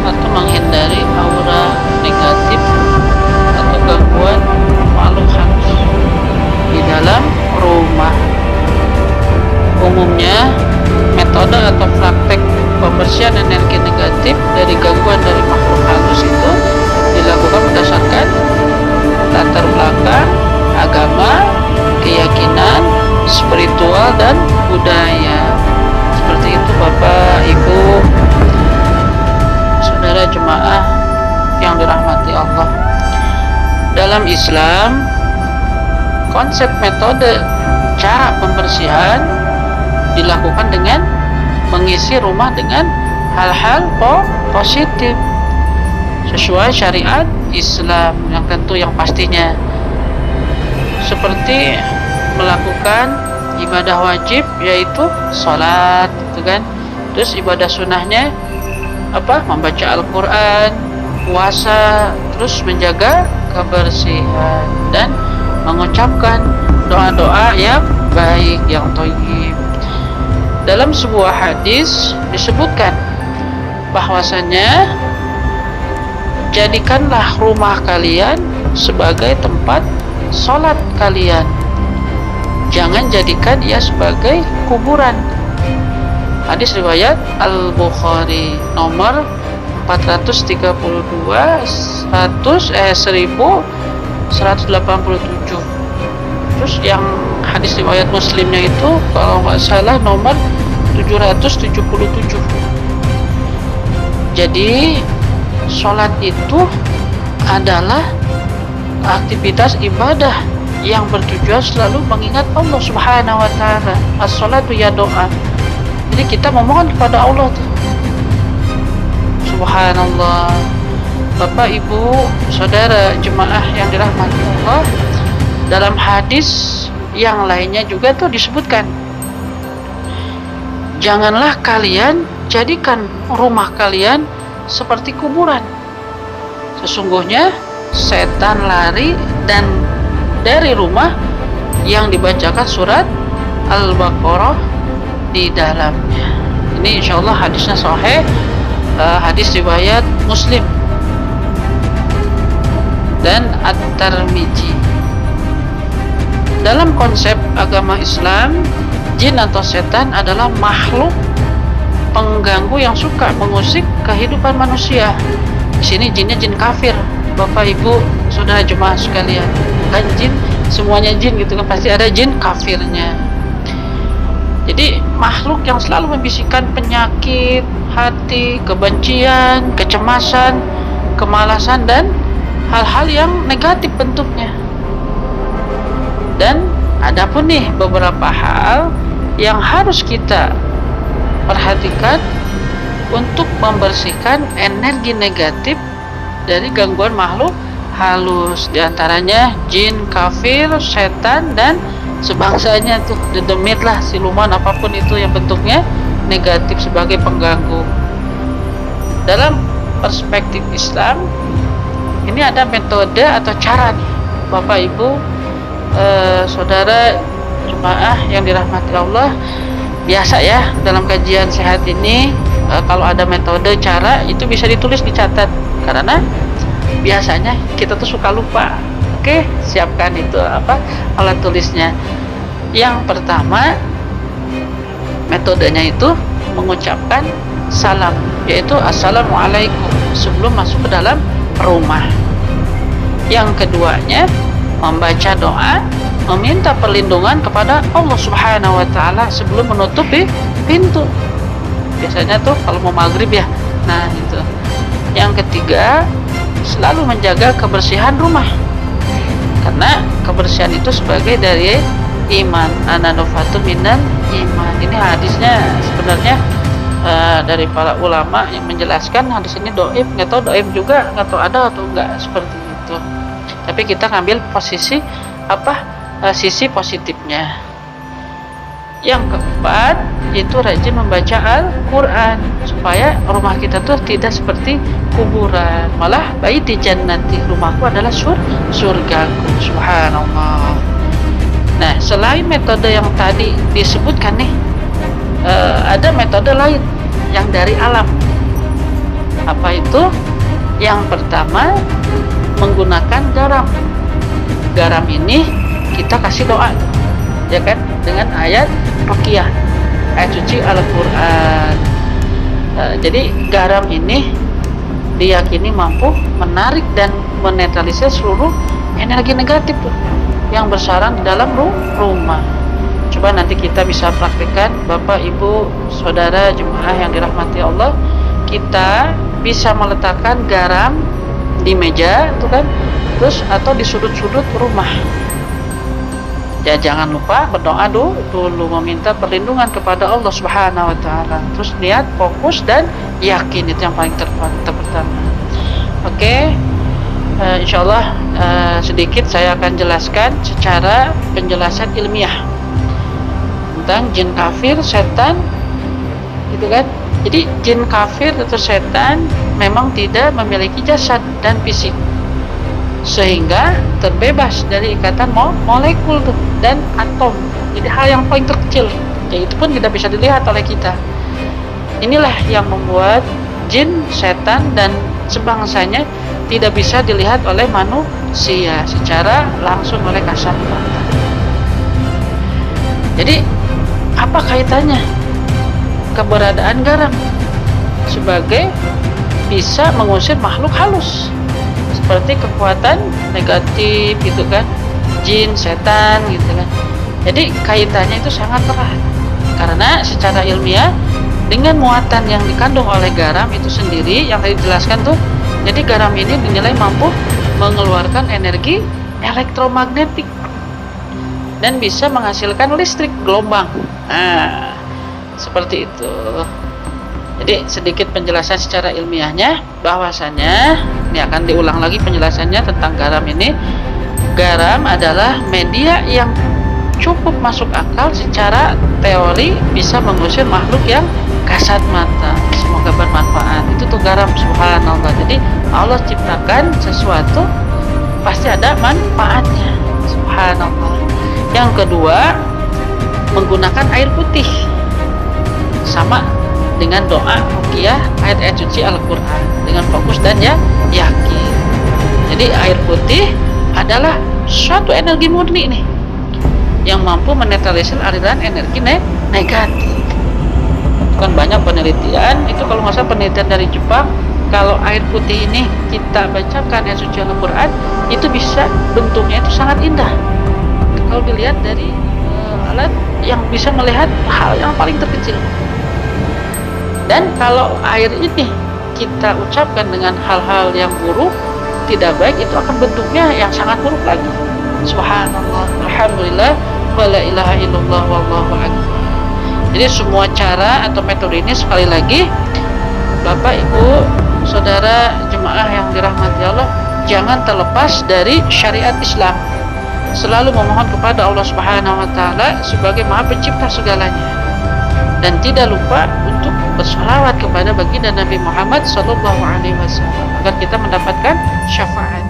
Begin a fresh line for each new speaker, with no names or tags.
atau menghindari aura negatif atau gangguan makhluk halus di dalam rumah. Umumnya, metode atau praktek pembersihan energi negatif dari gangguan dari makhluk halus itu dilakukan berdasarkan latar belakang agama, keyakinan, spiritual, dan budaya. Seperti itu Bapak, Ibu, saudara jemaah yang dirahmati Allah. Dalam Islam, konsep metode cara pembersihan dilakukan dengan mengisi rumah dengan hal-hal positif sesuai syariat Islam yang tentu yang pastinya, seperti melakukan ibadah wajib yaitu sholat, gitu kan. Terus ibadah sunnahnya apa? Membaca Al-Quran, puasa, terus menjaga kebersihan dan mengucapkan doa-doa yang baik, yang thayyib. Dalam sebuah hadis disebutkan bahwasanya jadikanlah rumah kalian sebagai tempat sholat kalian, jangan jadikan ia sebagai kuburan. Hadis riwayat Al-Bukhari nomor 432 1187. Terus yang hadis riwayat Muslimnya itu kalau nggak salah nomor 777. Jadi sholat itu adalah aktivitas ibadah yang bertujuan selalu mengingat Allah Subhanahu wa Ta'ala. As-sholatu ya doa. Jadi kita memohon kepada Allah tuh. Subhanallah. Bapak, Ibu, saudara jemaah yang dirahmati Allah, dalam hadis yang lainnya juga tuh disebutkan, janganlah kalian jadikan rumah kalian seperti kuburan. Sesungguhnya setan lari dan dari rumah yang dibacakan surat Al-Baqarah di dalamnya. Ini insyaallah hadisnya sahih, hadis riwayat Muslim dan At-Tirmidzi. Dalam konsep agama Islam, jin atau setan adalah makhluk pengganggu yang suka mengusik kehidupan manusia. Di sini jinnya jin kafir, Bapak, Ibu, saudara jemaah sekalian. Kan jin, semuanya jin gitu kan, pasti ada jin kafirnya. Jadi makhluk yang selalu membisikkan penyakit hati, kebencian, kecemasan, kemalasan, dan hal-hal yang negatif bentuknya. Dan ada pun nih beberapa hal yang harus kita perhatikan untuk membersihkan energi negatif dari gangguan makhluk halus, diantaranya jin kafir, setan, dan sebangsanya tuh, dedemit lah, siluman, apapun itu yang bentuknya negatif sebagai pengganggu. Dalam perspektif Islam, ini ada metode atau cara nih Bapak, Ibu, saudara jemaah yang dirahmati Allah. Biasa ya dalam kajian sehat ini, kalau ada metode cara itu bisa ditulis, dicatat, karena biasanya kita tuh suka lupa. Oke, siapkan itu alat tulisnya. Yang pertama, metodenya itu mengucapkan salam, yaitu assalamualaikum sebelum masuk ke dalam rumah. Yang keduanya, membaca doa meminta perlindungan kepada Allah Subhanahu wa Ta'ala sebelum menutup pintu. Biasanya tuh kalau mau maghrib ya. Nah itu. Yang ketiga, selalu menjaga kebersihan rumah, karena kebersihan itu sebagai dari iman. An-nadhafatu minal iman. Ini hadisnya sebenarnya dari para ulama yang menjelaskan hadis ini dhaif. Nggak tahu dhaif juga, nggak tahu ada atau enggak seperti itu. Tapi kita ngambil posisi sisi positifnya. Yang keempat, itu rajin membaca Al-Quran supaya rumah kita tuh tidak seperti kuburan, malah baiti jannati, rumahku adalah surgaku. Subhanallah. Nah, selain metode yang tadi disebutkan nih, ada metode lain yang dari alam. Apa itu? Yang pertama, menggunakan garam. Garam ini kita kasih doa, ya kan, dengan ayat ruqyah, ayat suci Al-Quran. Jadi garam ini diyakini mampu menarik dan menetralisir seluruh energi negatif yang bersarang di dalam rumah. Coba nanti kita bisa praktikkan, Bapak, Ibu, Saudara, jemaah yang dirahmati Allah. Kita bisa meletakkan garam di meja, itu kan, terus atau di sudut-sudut rumah. Ya, jangan lupa berdoa dulu meminta perlindungan kepada Allah Subhanahu wa taala. Terus niat, fokus dan yakin, itu yang paling pertama. Oke. Insyaallah sedikit saya akan jelaskan secara penjelasan ilmiah tentang jin kafir, setan, gitu kan. Jadi jin kafir atau setan memang tidak memiliki jasad dan fisik, sehingga terbebas dari ikatan molekul dan atom. Jadi hal yang paling terkecil, yaitu pun tidak bisa dilihat oleh kita. Inilah yang membuat jin, setan dan sebangsanya tidak bisa dilihat oleh manusia secara langsung oleh kasat mata. Jadi apa kaitannya keberadaan garam sebagai bisa mengusir makhluk halus seperti kekuatan negatif, gitu kan, jin, setan, gitu kan. Jadi kaitannya itu sangat erat, karena secara ilmiah dengan muatan yang dikandung oleh garam itu sendiri yang tadi dijelaskan tuh, jadi garam ini dinilai mampu mengeluarkan energi elektromagnetik dan bisa menghasilkan listrik gelombang. Nah, seperti itu. Jadi sedikit penjelasan secara ilmiahnya, bahwasannya ini akan diulang lagi penjelasannya tentang garam ini. Garam adalah media yang cukup masuk akal secara teori, bisa mengusir makhluk yang kasat mata. Semoga bermanfaat. Itu tuh garam, subhanallah. Jadi Allah ciptakan sesuatu pasti ada manfaatnya, subhanallah. Yang kedua, menggunakan air putih, sama dengan doa ruqyah, ayat-ayat suci Al-Quran, dengan fokus dan yakin. Jadi air putih adalah suatu energi murni nih, yang mampu menetralisir aliran energi negatif. Kan banyak penelitian, itu kalau nggak salah penelitian dari Jepang, kalau air putih ini kita bacakan ayat suci Al-Quran, itu bisa bentuknya itu sangat indah. Kalau dilihat dari alat yang bisa melihat hal yang paling terkecil. Dan kalau air ini kita ucapkan dengan hal-hal yang buruk, tidak baik, itu akan bentuknya yang sangat buruk lagi. Subhanallah, alhamdulillah, wala ilaha illallah, wallahu akbar. Jadi semua cara atau metode ini, sekali lagi, Bapak, Ibu, Saudara, jemaah yang dirahmati Allah, jangan terlepas dari syariat Islam. Selalu memohon kepada Allah Subhanahu wa taala sebagai Maha Pencipta segalanya, dan tidak lupa untuk bersalawat kepada baginda Nabi Muhammad sallallahu alaihi wasallam agar kita mendapatkan syafaat.